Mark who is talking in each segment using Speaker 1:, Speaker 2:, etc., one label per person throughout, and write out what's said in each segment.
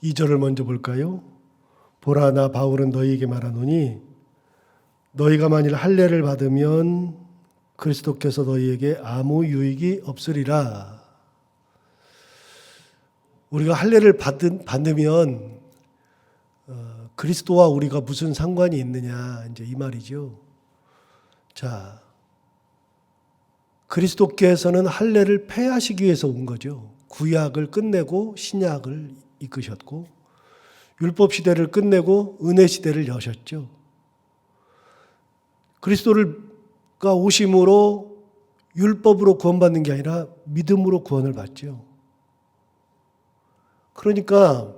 Speaker 1: 2절을 먼저 볼까요? 보라, 나 바울은 너희에게 말하노니 너희가 만일 할례를 받으면 그리스도께서 너희에게 아무 유익이 없으리라. 우리가 할례를 받으면 그리스도와 우리가 무슨 상관이 있느냐, 이제 이 말이죠. 자, 그리스도께서는 할례를 폐하시기 위해서 온 거죠. 구약을 끝내고 신약을 이끄셨고, 율법 시대를 끝내고 은혜 시대를 여셨죠. 그리스도가 오심으로 율법으로 구원받는 게 아니라 믿음으로 구원을 받죠. 그러니까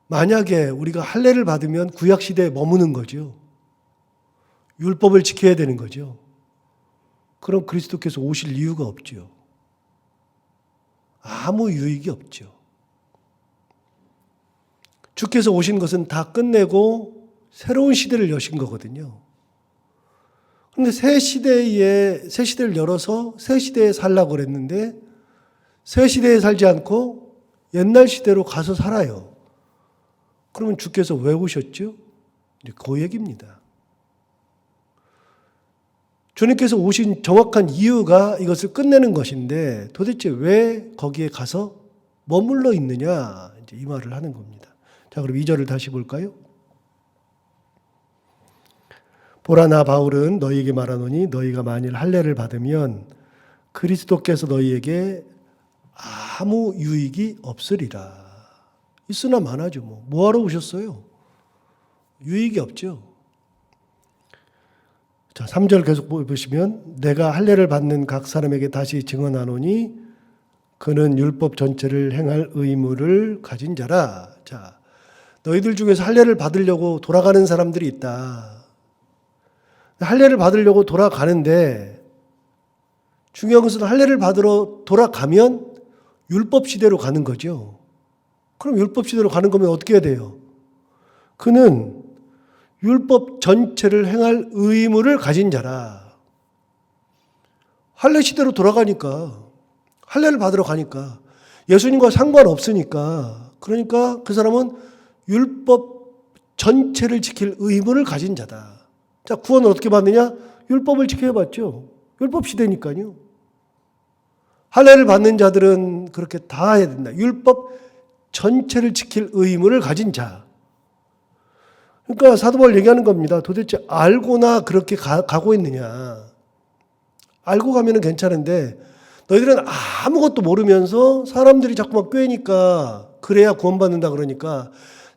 Speaker 1: 만약에 우리가 할례를 받으면 구약 시대에 머무는 거죠. 율법을 지켜야 되는 거죠. 그럼 그리스도께서 오실 이유가 없죠. 아무 유익이 없죠. 주께서 오신 것은 다 끝내고 새로운 시대를 여신 거거든요. 그런데 새 시대를 열어서 새 시대에 살라고 그랬는데 새 시대에 살지 않고 옛날 시대로 가서 살아요. 그러면 주께서 왜 오셨죠? 그 얘기입니다. 주님께서 오신 정확한 이유가 이것을 끝내는 것인데 도대체 왜 거기에 가서 머물러 있느냐, 이제 이 말을 하는 겁니다. 자, 그럼 2절을 다시 볼까요? 보라, 나 바울은 너희에게 말하노니 너희가 만일 할례를 받으면 그리스도께서 너희에게 아무 유익이 없으리라. 있으나 마나죠. 뭐하러 오셨어요? 유익이 없죠. 자, 3절 계속 보시면 내가 할례를 받는 각 사람에게 다시 증언하노니 그는 율법 전체를 행할 의무를 가진 자라. 자, 너희들 중에서 할례를 받으려고 돌아가는 사람들이 있다. 할례를 받으려고 돌아가는데 중요한 것은 할례를 받으러 돌아가면 율법 시대로 가는 거죠. 그럼 율법 시대로 가는 거면 어떻게 해야 돼요? 그는 율법 전체를 행할 의무를 가진 자라. 할례 시대로 돌아가니까, 할례를 받으러 가니까, 예수님과 상관없으니까, 그러니까 그 사람은 율법 전체를 지킬 의무를 가진 자다. 자, 구원을 어떻게 받느냐? 율법을 지켜봤죠. 율법 시대니까요. 할례를 받는 자들은 그렇게 다 해야 된다. 율법 전체를 지킬 의무를 가진 자. 그러니까 사도 바울 얘기하는 겁니다. 도대체 알고나 그렇게 가고 있느냐. 알고 가면은 괜찮은데 너희들은 아무것도 모르면서 사람들이 자꾸만 꿰니까 그래야 구원받는다 그러니까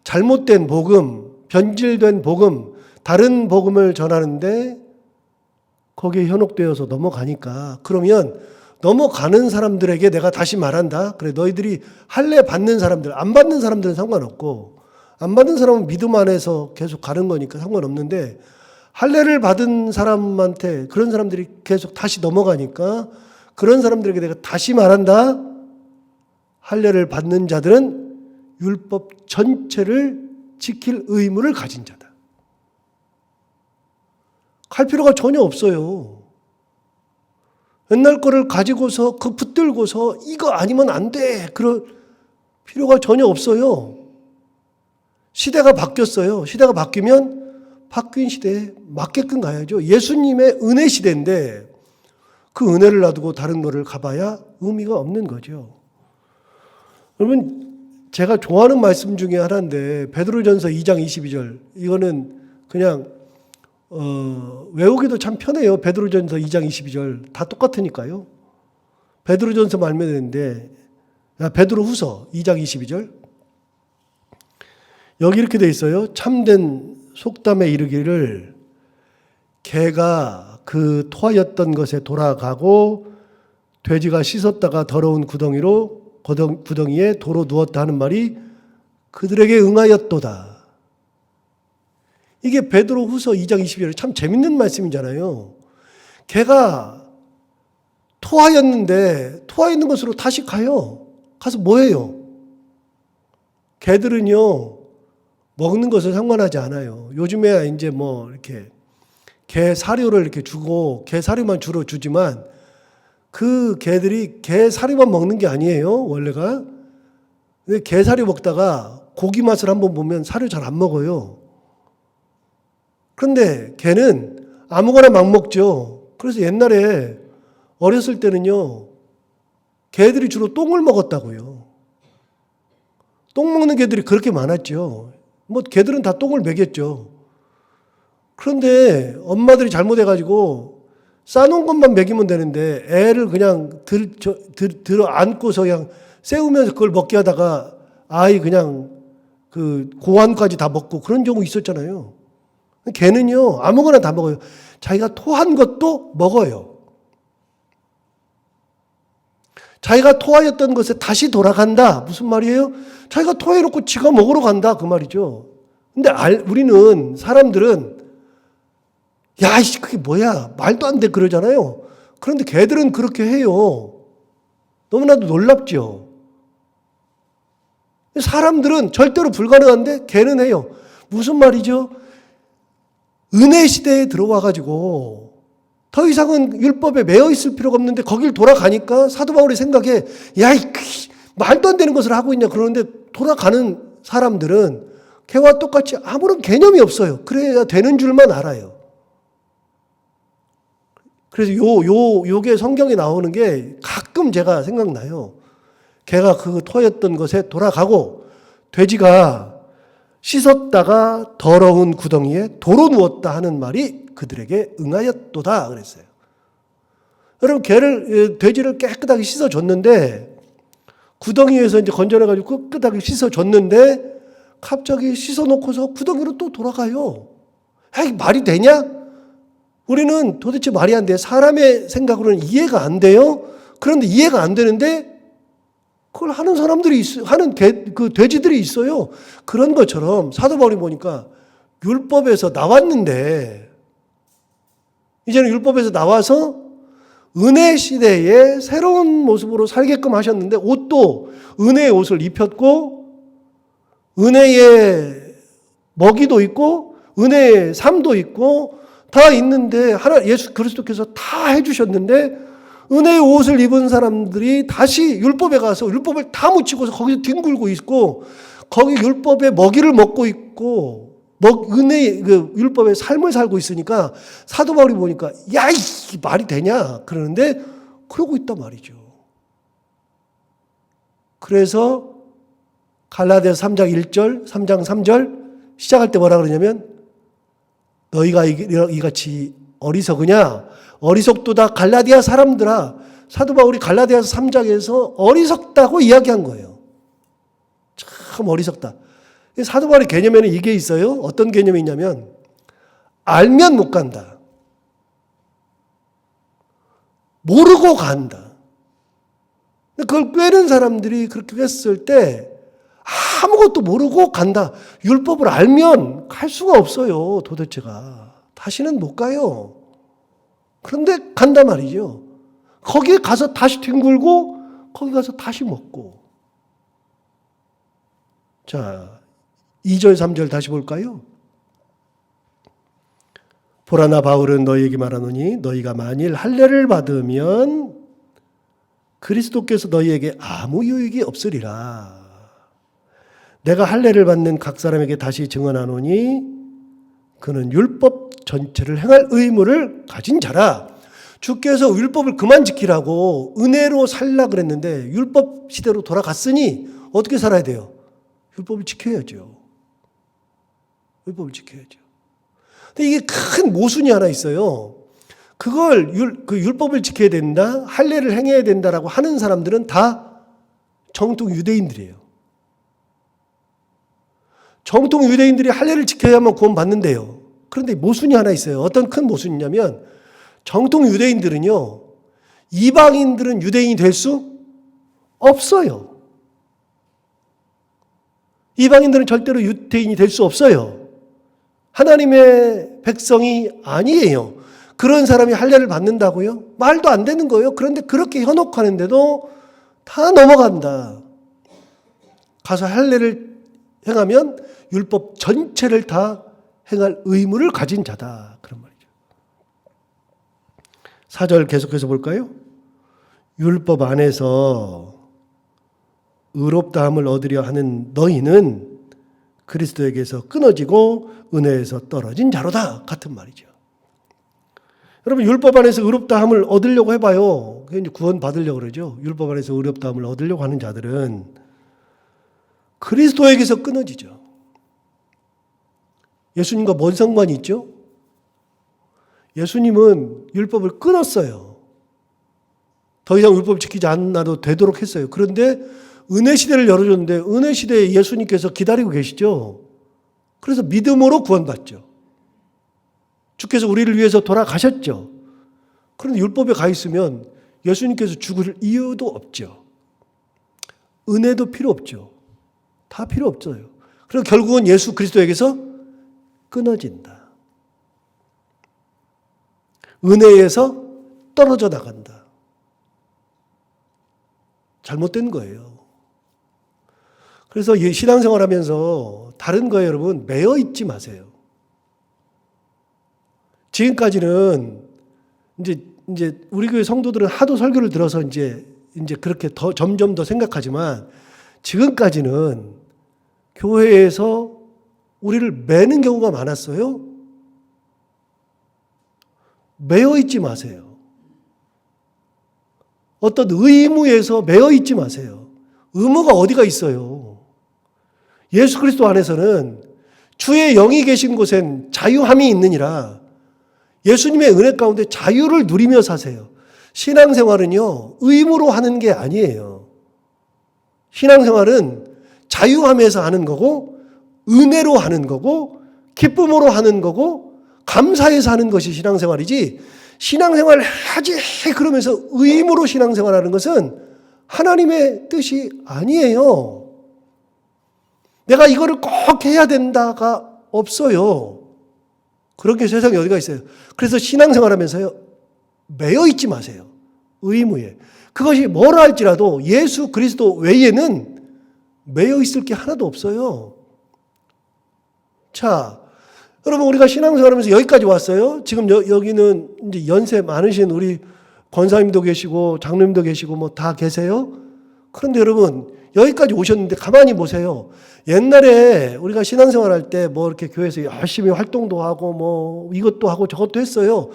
Speaker 1: 잘못된 복음, 변질된 복음, 다른 복음을 전하는데 거기에 현혹되어서 넘어가니까 그러면 넘어가는 사람들에게 내가 다시 말한다. 그래, 너희들이 할례 받는 사람들, 안 받는 사람들은 상관없고 안 받는 사람은 믿음 안에서 계속 가는 거니까 상관없는데 할례를 받은 사람한테 그런 사람들이 계속 다시 넘어가니까 그런 사람들에게 내가 다시 말한다. 할례를 받는 자들은 율법 전체를 지킬 의무를 가진 자다. 갈 필요가 전혀 없어요. 옛날 거를 가지고서 그 붙들고서 이거 아니면 안 돼. 그럴 필요가 전혀 없어요. 시대가 바뀌었어요. 시대가 바뀌면 바뀐 시대에 맞게끔 가야죠. 예수님의 은혜 시대인데 그 은혜를 놔두고 다른 거를 가봐야 의미가 없는 거죠. 여러분, 제가 좋아하는 말씀 중에 하나인데 베드로전서 2장 22절 이거는 그냥 외우기도 참 편해요. 베드로전서 2장 22절 다 똑같으니까요. 베드로전서 말면 되는데 베드로후서 2장 22절 여기 이렇게 돼 있어요. 참된 속담에 이르기를 개가 그 토하였던 것에 돌아가고 돼지가 씻었다가 더러운 구덩이에 도로 누웠다 하는 말이 그들에게 응하였도다. 이게 베드로후서 2장 22절 참 재밌는 말씀이잖아요. 개가 토하였는데 토하였는 것으로 다시 가요. 가서 뭐 해요? 개들은요 먹는 것을 상관하지 않아요. 요즘에 이제 뭐 이렇게 개 사료를 이렇게 주고 개 사료만 주로 주지만 그 개들이 개 사료만 먹는 게 아니에요. 원래가 근데 게사료 먹다가 고기 맛을 한번 보면 사료 잘 안 먹어요. 그런데 개는 아무거나 막 먹죠. 그래서 옛날에 어렸을 때는요, 개들이 주로 똥을 먹었다고요. 똥 먹는 개들이 그렇게 많았죠. 뭐 개들은 다 똥을 먹였죠. 그런데 엄마들이 잘못해가지고 싸놓은 것만 먹이면 되는데 애를 그냥 들어 안고서 그냥 세우면서 그걸 먹게 하다가 아이 그냥 그 고환까지 다 먹고 그런 경우 있었잖아요. 개는요, 아무거나 다 먹어요. 자기가 토한 것도 먹어요. 자기가 토하였던 것에 다시 돌아간다. 무슨 말이에요? 자기가 토해놓고 지가 먹으러 간다. 그 말이죠. 근데 우리는, 사람들은, 야, 이씨, 그게 뭐야. 말도 안 돼. 그러잖아요. 그런데 개들은 그렇게 해요. 너무나도 놀랍죠. 사람들은 절대로 불가능한데 개는 해요. 무슨 말이죠? 은혜 시대에 들어와가지고 더 이상은 율법에 매여 있을 필요가 없는데 거길 돌아가니까 사도 바울의 생각에 야, 말도 안 되는 것을 하고 있냐 그러는데 돌아가는 사람들은 개와 똑같이 아무런 개념이 없어요. 그래야 되는 줄만 알아요. 그래서 요게 성경에 나오는 게 가끔 제가 생각나요. 개가 그 토했던 것에 돌아가고 돼지가 씻었다가 더러운 구덩이에 도로 누웠다 하는 말이 그들에게 응하였도다 그랬어요. 여러분, 돼지를 깨끗하게 씻어줬는데 구덩이에서 이제 건져내가지고 깨끗하게 씻어줬는데 갑자기 씻어놓고서 구덩이로 또 돌아가요. 에이, 말이 되냐? 우리는 도대체 말이 안 돼. 사람의 생각으로는 이해가 안 돼요. 그런데 이해가 안 되는데 그걸 하는 사람들이 하는 그 돼지들이 있어요. 그런 것처럼 사도 바울이 보니까 율법에서 나왔는데 이제는 율법에서 나와서 은혜 시대에 새로운 모습으로 살게끔 하셨는데 옷도 은혜의 옷을 입혔고 은혜의 먹이도 있고 은혜의 삶도 있고 다 있는데 예수 그리스도께서 다 해주셨는데 은혜의 옷을 입은 사람들이 다시 율법에 가서 율법을 다 묻히고서 거기서 뒹굴고 있고 거기 율법의 먹이를 먹고 있고 은혜의 그 율법의 삶을 살고 있으니까 사도 바울이 보니까 야, 이 말이 되냐 그러는데 그러고 있단 말이죠. 그래서 갈라디아서 3장 1절, 3장 3절 시작할 때 뭐라 그러냐면 너희가 이같이 어리석으냐? 어리석도다 갈라디아 사람들아. 사도 바울이 갈라디아서 3장에서 어리석다고 이야기한 거예요. 참 어리석다. 사도 바울의 개념에는 이게 있어요. 어떤 개념이 있냐면 알면 못 간다. 모르고 간다. 그걸 꿰는 사람들이 그렇게 했을 때 아무것도 모르고 간다. 율법을 알면 갈 수가 없어요. 도대체가. 다시는 못 가요. 그런데 간단 말이죠. 거기에 가서 다시 뒹굴고 거기 가서 다시 먹고. 자, 2절 3절 다시 볼까요? 보라 나 바울은 너희에게 말하노니 너희가 만일 할례를 받으면 그리스도께서 너희에게 아무 유익이 없으리라. 내가 할례를 받는 각 사람에게 다시 증언하노니 그는 율법 전체를 행할 의무를 가진 자라. 주께서 율법을 그만 지키라고 은혜로 살라 그랬는데 율법 시대로 돌아갔으니 어떻게 살아야 돼요? 율법을 지켜야죠. 율법을 지켜야죠. 근데 이게 큰 모순이 하나 있어요. 그걸 그 율법을 지켜야 된다, 할례를 행해야 된다라고 하는 사람들은 다 정통 유대인들이에요. 정통 유대인들이 할례를 지켜야만 구원받는데요. 그런데 모순이 하나 있어요. 어떤 큰 모순이냐면 정통 유대인들은요, 이방인들은 유대인이 될 수 없어요. 이방인들은 절대로 유대인이 될 수 없어요. 하나님의 백성이 아니에요. 그런 사람이 할례를 받는다고요? 말도 안 되는 거예요. 그런데 그렇게 현혹하는데도 다 넘어간다. 가서 할례를 행하면 율법 전체를 다 행할 의무를 가진 자다. 그런 말이죠. 4절 계속해서 볼까요? 율법 안에서 의롭다함을 얻으려 하는 너희는 그리스도에게서 끊어지고 은혜에서 떨어진 자로다 같은 말이죠. 여러분 율법 안에서 의롭다함을 얻으려고 해봐요. 그게 이제 구원 받으려고 그러죠. 율법 안에서 의롭다함을 얻으려고 하는 자들은 그리스도에게서 끊어지죠. 예수님과 뭔 상관이 있죠? 예수님은 율법을 끊었어요. 더 이상 율법을 지키지 않아도 되도록 했어요. 그런데 은혜 시대를 열어줬는데 은혜 시대에 예수님께서 기다리고 계시죠. 그래서 믿음으로 구원받죠. 주께서 우리를 위해서 돌아가셨죠. 그런데 율법에 가 있으면 예수님께서 죽을 이유도 없죠. 은혜도 필요 없죠. 다 필요 없어요. 그래서 결국은 예수 그리스도에게서 끊어진다. 은혜에서 떨어져 나간다. 잘못된 거예요. 그래서 신앙생활 하면서 다른 거에 여러분 매여 있지 마세요. 지금까지는 이제 우리 교회 성도들은 하도 설교를 들어서 이제 그렇게 점점 더 생각하지만 지금까지는 교회에서 우리를 매는 경우가 많았어요. 매여 있지 마세요. 어떤 의무에서 매여 있지 마세요. 의무가 어디가 있어요? 예수 그리스도 안에서는 주의 영이 계신 곳엔 자유함이 있느니라. 예수님의 은혜 가운데 자유를 누리며 사세요. 신앙생활은요, 의무로 하는 게 아니에요. 신앙생활은 자유함에서 하는 거고, 은혜로 하는 거고, 기쁨으로 하는 거고, 감사해서 하는 것이 신앙생활이지, 신앙생활 하지 그러면서 의무로 신앙생활하는 것은 하나님의 뜻이 아니에요. 내가 이거를 꼭 해야 된다가 없어요. 그런 게 세상에 어디가 있어요. 그래서 신앙생활하면서요, 매여 있지 마세요. 의무에. 그것이 뭐라 할지라도 예수 그리스도 외에는 매여 있을 게 하나도 없어요. 자, 여러분 우리가 신앙생활하면서 여기까지 왔어요. 지금 여기는 이제 연세 많으신 우리 권사님도 계시고 장로님도 계시고 뭐 다 계세요. 그런데 여러분 여기까지 오셨는데 가만히 보세요. 옛날에 우리가 신앙생활 할 때 뭐 이렇게 교회에서 열심히 활동도 하고 뭐 이것도 하고 저것도 했어요.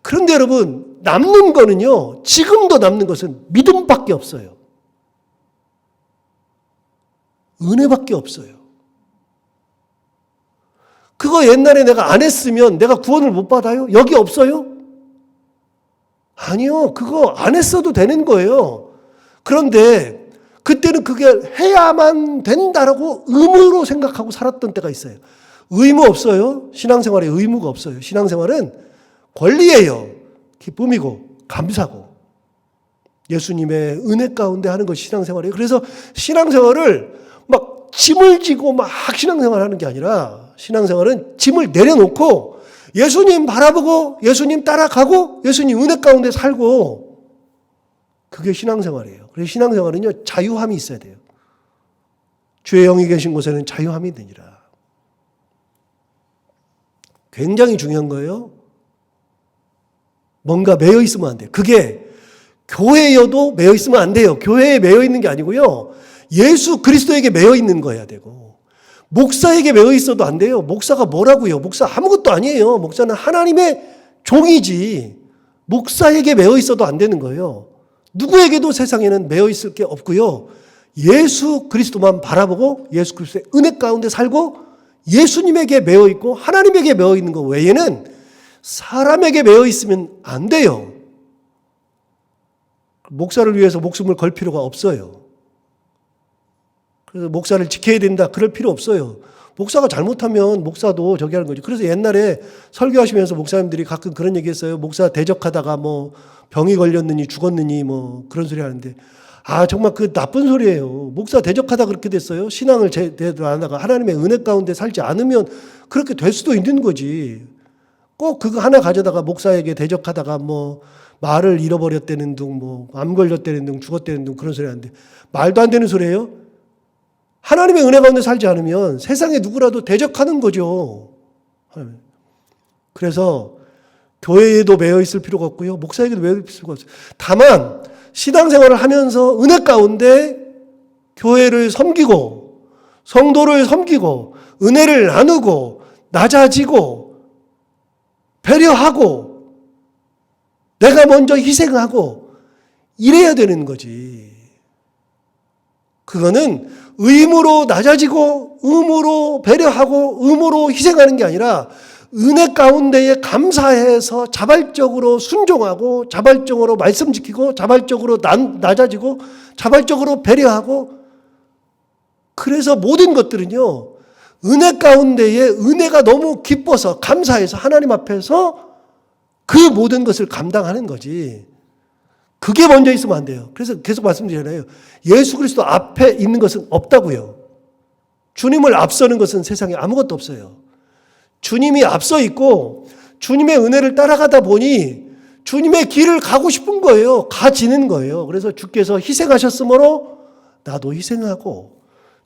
Speaker 1: 그런데 여러분 남는 거는요, 지금도 남는 것은 믿음밖에 없어요. 은혜밖에 없어요. 그거 옛날에 내가 안 했으면 내가 구원을 못 받아요? 여기 없어요? 아니요. 그거 안 했어도 되는 거예요. 그런데 그때는 그게 해야만 된다라고 의무로 생각하고 살았던 때가 있어요. 의무 없어요. 신앙생활에 의무가 없어요. 신앙생활은 권리예요. 기쁨이고 감사고 예수님의 은혜 가운데 하는 것이 신앙생활이에요. 그래서 신앙생활을 막 짐을 지고 막 신앙생활하는 게 아니라 신앙생활은 짐을 내려놓고 예수님 바라보고 예수님 따라가고 예수님 은혜 가운데 살고, 그게 신앙생활이에요. 그래서 신앙생활은요, 자유함이 있어야 돼요. 주의 영이 계신 곳에는 자유함이 되니라. 굉장히 중요한 거예요. 뭔가 매여 있으면 안 돼요. 그게 교회여도 매여 있으면 안 돼요. 교회에 매여 있는 게 아니고요, 예수 그리스도에게 매여 있는 거여야 되고, 목사에게 매여 있어도 안 돼요. 목사가 뭐라고요? 목사 아무것도 아니에요. 목사는 하나님의 종이지. 목사에게 매여 있어도 안 되는 거예요. 누구에게도 세상에는 매여 있을 게 없고요. 예수 그리스도만 바라보고 예수 그리스도의 은혜 가운데 살고 예수님에게 매여 있고 하나님에게 매여 있는 것 외에는 사람에게 매여 있으면 안 돼요. 목사를 위해서 목숨을 걸 필요가 없어요. 그래서 목사를 지켜야 된다 그럴 필요 없어요. 목사가 잘못하면 목사도 저기 하는 거죠. 그래서 옛날에 설교하시면서 목사님들이 가끔 그런 얘기 했어요. 목사 대적하다가 뭐 병이 걸렸느니 죽었느니 뭐 그런 소리 하는데, 아 정말 그 나쁜 소리예요. 목사 대적하다 그렇게 됐어요. 신앙을 제대로 안 하다가 하나님의 은혜 가운데 살지 않으면 그렇게 될 수도 있는 거지. 꼭 그거 하나 가져다가 목사에게 대적하다가 뭐 말을 잃어버렸다는 둥, 뭐 암 걸렸다는 둥, 죽었다는 둥 그런 소리 하는데 말도 안 되는 소리예요. 하나님의 은혜 가운데 살지 않으면 세상에 누구라도 대적하는 거죠. 그래서 교회에도 매여 있을 필요가 없고요. 목사에게도 매여 있을 필요가 없어요. 다만 신앙생활을 하면서 은혜 가운데 교회를 섬기고 성도를 섬기고 은혜를 나누고 낮아지고 배려하고 내가 먼저 희생하고 이래야 되는 거지. 그거는 의무로 낮아지고 의무로 배려하고 의무로 희생하는 게 아니라 은혜 가운데에 감사해서 자발적으로 순종하고 자발적으로 말씀 지키고 자발적으로 낮아지고 자발적으로 배려하고, 그래서 모든 것들은요 은혜 가운데에 은혜가 너무 기뻐서 감사해서 하나님 앞에서 그 모든 것을 감당하는 거지. 그게 먼저 있으면 안 돼요. 그래서 계속 말씀드리잖아요. 예수 그리스도 앞에 있는 것은 없다고요. 주님을 앞서는 것은 세상에 아무것도 없어요. 주님이 앞서 있고 주님의 은혜를 따라가다 보니 주님의 길을 가고 싶은 거예요. 가지는 거예요. 그래서 주께서 희생하셨으므로 나도 희생하고,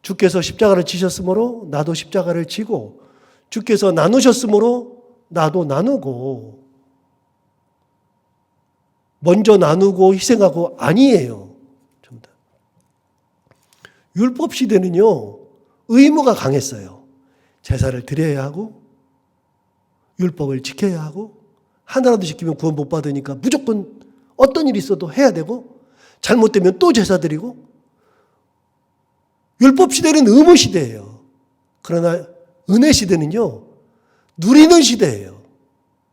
Speaker 1: 주께서 십자가를 지셨으므로 나도 십자가를 지고, 주께서 나누셨으므로 나도 나누고, 먼저 나누고 희생하고 아니에요. 전부 다. 율법 시대는요 의무가 강했어요. 제사를 드려야 하고 율법을 지켜야 하고, 하나라도 지키면 구원 못 받으니까 무조건 어떤 일이 있어도 해야 되고, 잘못되면 또 제사 드리고. 율법 시대는 의무 시대예요. 그러나 은혜 시대는요 누리는 시대예요.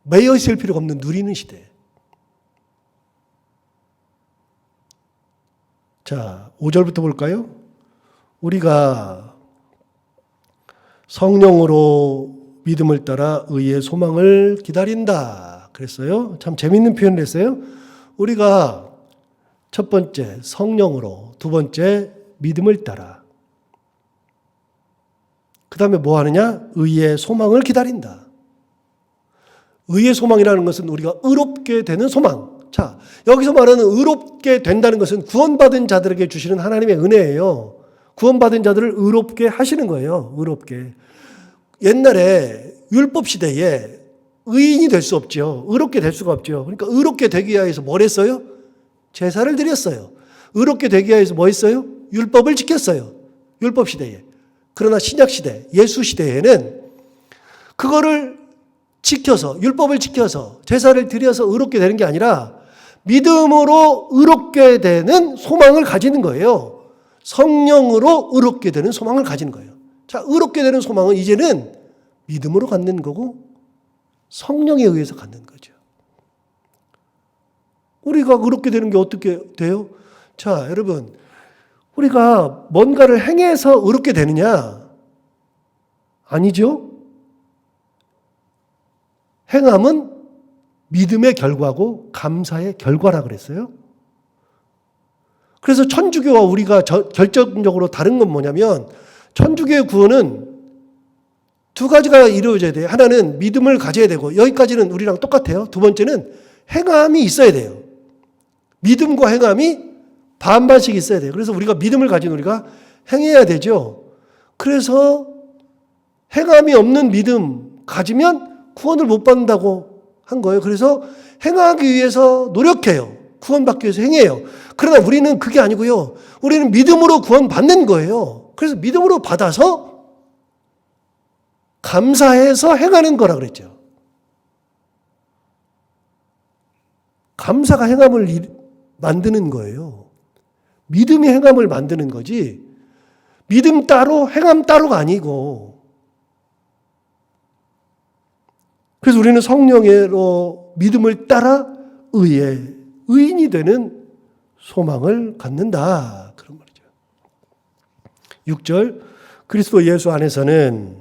Speaker 1: 매여 있을 필요가 없는 누리는 시대. 자, 5절부터 볼까요? 우리가 성령으로 믿음을 따라 의의 소망을 기다린다 그랬어요. 참 재밌는 표현을 했어요. 우리가 첫 번째 성령으로, 두 번째 믿음을 따라, 그 다음에 뭐 하느냐? 의의 소망을 기다린다. 의의 소망이라는 것은 우리가 의롭게 되는 소망. 자, 여기서 말하는 의롭게 된다는 것은 구원받은 자들에게 주시는 하나님의 은혜예요. 구원받은 자들을 의롭게 하시는 거예요. 의롭게. 옛날에 율법 시대에 의인이 될 수 없죠. 의롭게 될 수가 없죠. 그러니까 의롭게 되기 위해서 뭘 했어요? 제사를 드렸어요. 의롭게 되기 위해서 뭐 했어요? 율법을 지켰어요. 율법 시대에. 그러나 신약 시대, 예수 시대에는 그거를 지켜서, 율법을 지켜서 제사를 드려서 의롭게 되는 게 아니라 믿음으로 의롭게 되는 소망을 가지는 거예요. 성령으로 의롭게 되는 소망을 가지는 거예요. 자, 의롭게 되는 소망은 이제는 믿음으로 갖는 거고 성령에 의해서 갖는 거죠. 우리가 의롭게 되는 게 어떻게 돼요? 자, 여러분, 우리가 뭔가를 행해서 의롭게 되느냐? 아니죠. 행함은 믿음의 결과고 감사의 결과라 그랬어요. 그래서 천주교와 우리가 결정적으로 다른 건 뭐냐면, 천주교의 구원은 두 가지가 이루어져야 돼요. 하나는 믿음을 가져야 되고, 여기까지는 우리랑 똑같아요. 두 번째는 행함이 있어야 돼요. 믿음과 행함이 반반씩 있어야 돼요. 그래서 우리가 믿음을 가진 우리가 행해야 되죠. 그래서 행함이 없는 믿음 가지면 구원을 못 받는다고 한 거예요. 그래서 행하기 위해서 노력해요. 구원받기 위해서 행해요. 그러나 우리는 그게 아니고요. 우리는 믿음으로 구원받는 거예요. 그래서 믿음으로 받아서 감사해서 행하는 거라 그랬죠. 감사가 행함을 만드는 거예요. 믿음이 행함을 만드는 거지, 믿음 따로 행함 따로가 아니고. 그래서 우리는 성령으로 믿음을 따라 의인이 되는 소망을 갖는다, 그런 말이죠. 6절, 그리스도 예수 안에서는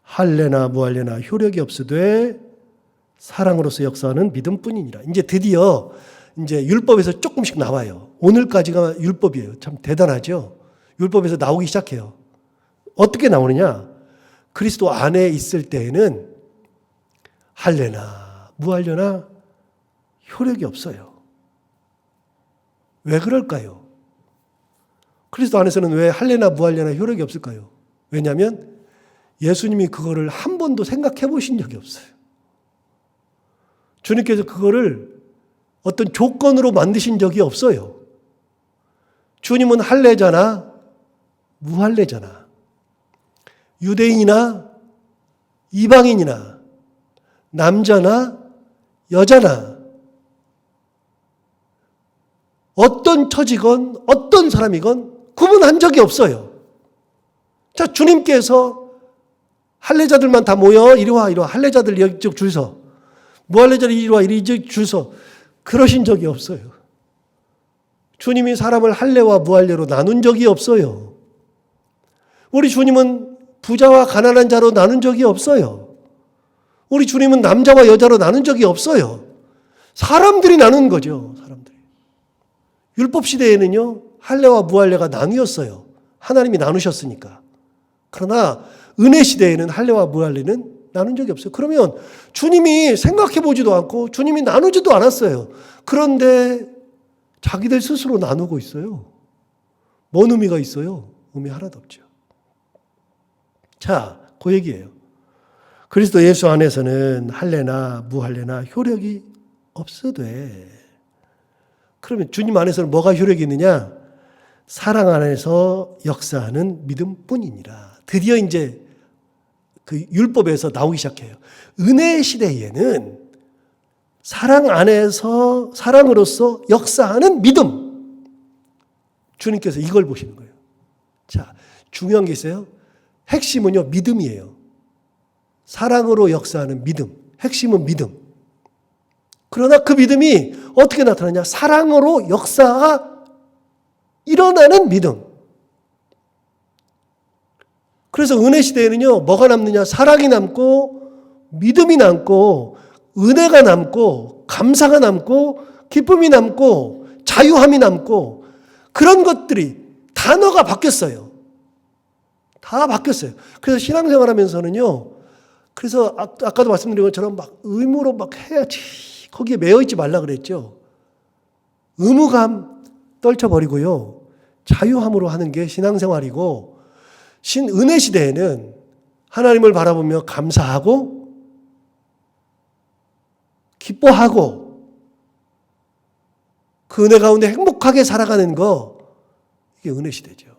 Speaker 1: 할례나 무할례나 효력이 없으되 사랑으로서 역사하는 믿음뿐이니라. 이제 드디어 이제 율법에서 조금씩 나와요. 오늘까지가 율법이에요. 참 대단하죠. 율법에서 나오기 시작해요. 어떻게 나오느냐? 그리스도 안에 있을 때에는 할례나 무할례나 효력이 없어요. 왜 그럴까요? 그리스도 안에서는 왜 할례나 무할례나 효력이 없을까요? 왜냐하면 예수님이 그거를 한 번도 생각해 보신 적이 없어요. 주님께서 그거를 어떤 조건으로 만드신 적이 없어요. 주님은 할례자나 무할례자나 유대인이나 이방인이나 남자나 여자나 어떤 처지건 어떤 사람이건 구분한 적이 없어요. 자, 주님께서 할례자들만 다 모여 이리 와 할례자들 이쪽 줄 서, 무할례자들 이리 와 이쪽 줄 서, 그러신 적이 없어요. 주님이 사람을 할례와 무할례로 나눈 적이 없어요. 우리 주님은 부자와 가난한 자로 나눈 적이 없어요. 우리 주님은 남자와 여자로 나눈 적이 없어요. 사람들이 나눈 거죠. 사람들이. 율법 시대에는요, 할례와 무할례가 나뉘었어요. 하나님이 나누셨으니까. 그러나 은혜 시대에는 할례와 무할례는 나눈 적이 없어요. 그러면 주님이 생각해 보지도 않고 주님이 나누지도 않았어요. 그런데 자기들 스스로 나누고 있어요. 뭔 의미가 있어요? 의미 하나도 없죠. 자, 그 얘기예요. 그리스도 예수 안에서는 할례나 무할례나 효력이 없어도 그러면 주님 안에서는 뭐가 효력이 있느냐? 사랑 안에서 역사하는 믿음뿐이니라. 드디어 이제 그 율법에서 나오기 시작해요. 은혜 시대에는 사랑 안에서 사랑으로서 역사하는 믿음. 주님께서 이걸 보시는 거예요. 자, 중요한 게 있어요. 핵심은요, 믿음이에요. 사랑으로 역사하는 믿음. 핵심은 믿음. 그러나 그 믿음이 어떻게 나타나냐? 사랑으로 역사가 일어나는 믿음. 그래서 은혜 시대에는요, 뭐가 남느냐? 사랑이 남고, 믿음이 남고, 은혜가 남고, 감사가 남고, 기쁨이 남고, 자유함이 남고, 그런 것들이 단어가 바뀌었어요. 다 바뀌었어요. 그래서 신앙생활 하면서는요, 그래서 아까도 말씀드린 것처럼 막 의무로 막 해야지, 거기에 매여있지 말라 그랬죠. 의무감 떨쳐버리고요, 자유함으로 하는 게 신앙생활이고, 은혜 시대에는 하나님을 바라보며 감사하고 기뻐하고 그 은혜 가운데 행복하게 살아가는 거, 이게 은혜 시대죠.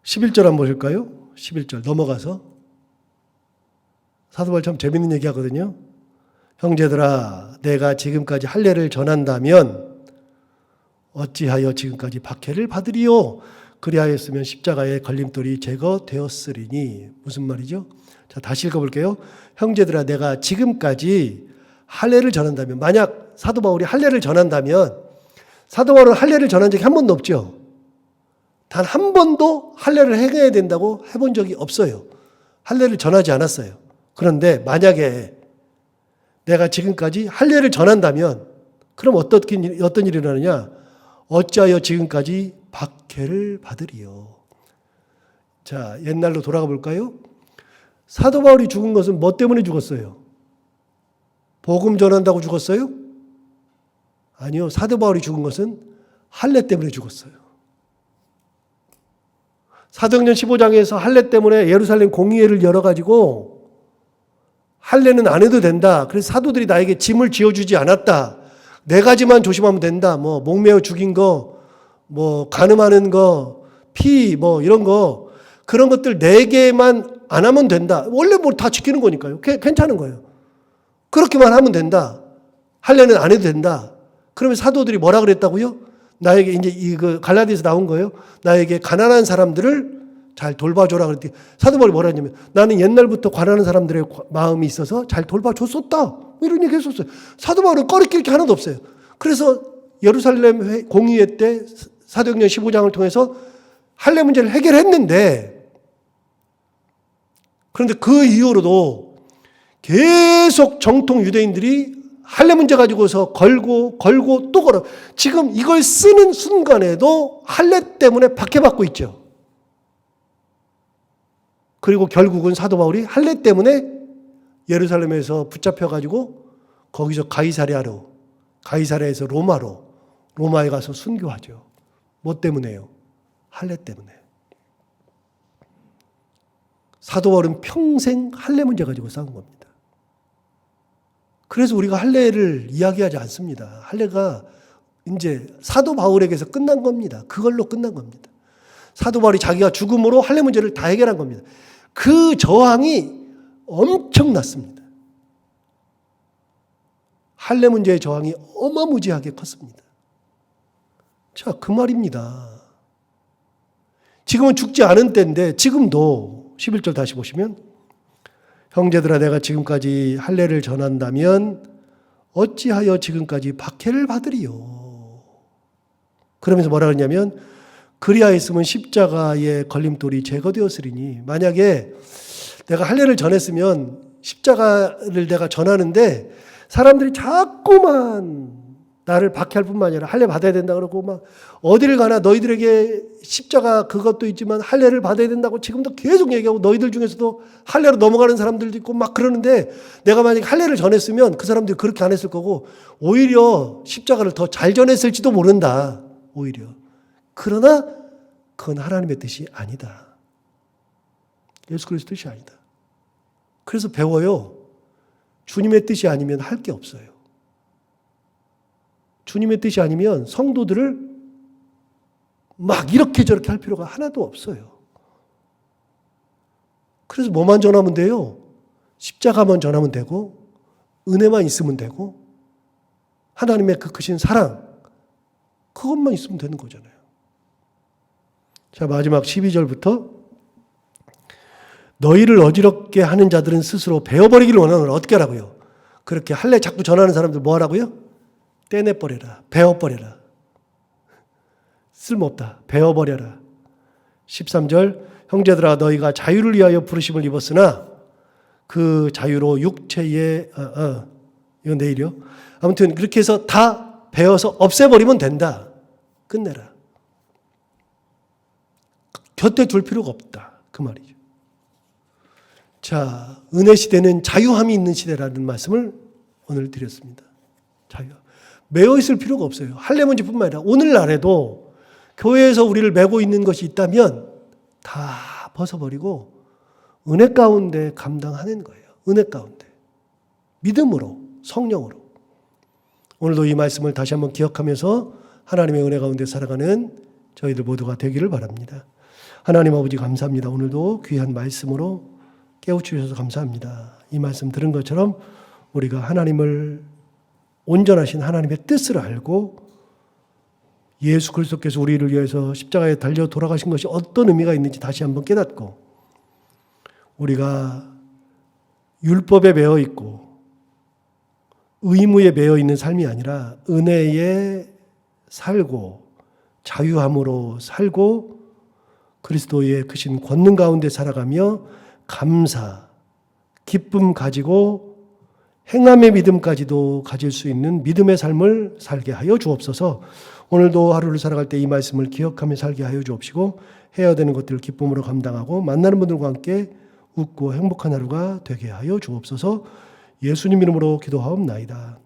Speaker 1: (11절) 한번 보실까요? 11절 넘어가서 사도 바울 참 재밌는 얘기 하거든요. 형제들아, 내가 지금까지 할례를 전한다면 어찌하여 지금까지 박해를 받으리요? 그리하였으면 십자가의 걸림돌이 제거되었으리니. 무슨 말이죠? 자, 다시 읽어볼게요. 형제들아, 내가 지금까지 할례를 전한다면, 만약 사도 바울이 할례를 전한다면, 사도 바울은 할례를 전한 적이 한 번도 없죠. 단 한 번도 할례를 행해야 된다고 해본 적이 없어요. 할례를 전하지 않았어요. 그런데 만약에 내가 지금까지 할례를 전한다면 그럼 어떤 일이 일어나느냐? 어찌하여 지금까지 박해를 받으리요? 자, 옛날로 돌아가 볼까요? 사도 바울이 죽은 것은 뭐 때문에 죽었어요? 복음 전한다고 죽었어요? 아니요. 사도 바울이 죽은 것은 할례 때문에 죽었어요. 사도행전 15장에서 할례 때문에 예루살렘 공의회를 열어가지고 할례는 안 해도 된다. 그래서 사도들이 나에게 짐을 지어주지 않았다. 4가지만 조심하면 된다. 뭐 목매어 죽인 거, 뭐 간음하는 거, 피 뭐 이런 거, 그런 것들 4개만 안 하면 된다. 원래 뭐 다 지키는 거니까요. 괜찮은 거예요. 그렇게만 하면 된다. 할례는 안 해도 된다. 그러면 사도들이 뭐라 그랬다고요? 나에게 이제 이거 갈라디아에서 나온 거예요. 나에게 가난한 사람들을 잘 돌봐줘라 그랬더니 사도 바울이 뭐라 했냐면, 나는 옛날부터 가난한 사람들의 마음이 있어서 잘 돌봐줬었다. 이런 얘기 했었어요. 사도 바울은 꺼리낄 게 하나도 없어요. 그래서 예루살렘 공의회 때 사도행전 15장을 통해서 할례 문제를 해결했는데, 그런데 그 이후로도 계속 정통 유대인들이 할례 문제 가지고서 걸고 또 걸어. 지금 이걸 쓰는 순간에도 할례 때문에 박해받고 있죠. 그리고 결국은 사도 바울이 할례 때문에 예루살렘에서 붙잡혀가지고 거기서 가이사랴에서 로마에 가서 순교하죠. 뭐 때문에요? 할례 때문에. 사도 바울은 평생 할례 문제 가지고 싸운 겁니다. 그래서 우리가 할례를 이야기하지 않습니다. 할례가 이제 사도 바울에게서 끝난 겁니다. 그걸로 끝난 겁니다. 사도 바울이 자기가 죽음으로 할례 문제를 다 해결한 겁니다. 그 저항이 엄청났습니다. 할례 문제의 저항이 어마무지하게 컸습니다. 자, 그 말입니다. 지금은 죽지 않은 때인데 지금도 11절 다시 보시면 형제들아 내가 지금까지 할례를 전한다면 어찌하여 지금까지 박해를 받으리요. 그러면서 뭐라 그러냐면 그리하였으면 십자가의 걸림돌이 제거되었으리니 만약에 내가 할례를 전했으면 십자가를 내가 전하는데 사람들이 자꾸만 나를 박해할 뿐만 아니라 할례 받아야 된다 그러고 막 어디를 가나 너희들에게 십자가 그것도 있지만 할례를 받아야 된다고 지금도 계속 얘기하고 너희들 중에서도 할례로 넘어가는 사람들도 있고 막 그러는데 내가 만약에 할례를 전했으면 그 사람들이 그렇게 안 했을 거고 오히려 십자가를 더 잘 전했을지도 모른다. 오히려. 그러나 그건 하나님의 뜻이 아니다. 예수 그리스도 뜻이 아니다. 그래서 배워요. 주님의 뜻이 아니면 할 게 없어요. 주님의 뜻이 아니면 성도들을 막 이렇게 저렇게 할 필요가 하나도 없어요. 그래서 뭐만 전하면 돼요? 십자가만 전하면 되고 은혜만 있으면 되고 하나님의 그 크신 사랑 그것만 있으면 되는 거잖아요. 자, 마지막 12절부터 너희를 어지럽게 하는 자들은 스스로 베어버리기를 원하노라. 어떻게 하라고요? 그렇게 할례 자꾸 전하는 사람들 뭐 하라고요? 떼내버려라. 베어버려라. 쓸모없다. 베어버려라. 13절 형제들아 너희가 자유를 위하여 부르심을 입었으나 그 자유로 육체의 이건 내일이요. 아무튼 그렇게 해서 다 베어서 없애버리면 된다. 끝내라. 곁에 둘 필요가 없다. 그 말이죠. 자, 은혜 시대는 자유함이 있는 시대라는 말씀을 오늘 드렸습니다. 자유. 매어 있을 필요가 없어요. 할례 문제뿐만 아니라 오늘날에도 교회에서 우리를 메고 있는 것이 있다면 다 벗어버리고 은혜 가운데 감당하는 거예요. 은혜 가운데. 믿음으로, 성령으로. 오늘도 이 말씀을 다시 한번 기억하면서 하나님의 은혜 가운데 살아가는 저희들 모두가 되기를 바랍니다. 하나님 아버지 감사합니다. 오늘도 귀한 말씀으로 깨우치셔서 감사합니다. 이 말씀 들은 것처럼 우리가 하나님을 온전하신 하나님의 뜻을 알고 예수 그리스도께서 우리를 위해서 십자가에 달려 돌아가신 것이 어떤 의미가 있는지 다시 한번 깨닫고 우리가 율법에 매여 있고 의무에 매여 있는 삶이 아니라 은혜에 살고 자유함으로 살고 그리스도의 크신 권능 가운데 살아가며 감사, 기쁨 가지고 행함의 믿음까지도 가질 수 있는 믿음의 삶을 살게 하여 주옵소서. 오늘도 하루를 살아갈 때 이 말씀을 기억하며 살게 하여 주옵시고 해야 되는 것들을 기쁨으로 감당하고 만나는 분들과 함께 웃고 행복한 하루가 되게 하여 주옵소서. 예수님 이름으로 기도하옵나이다.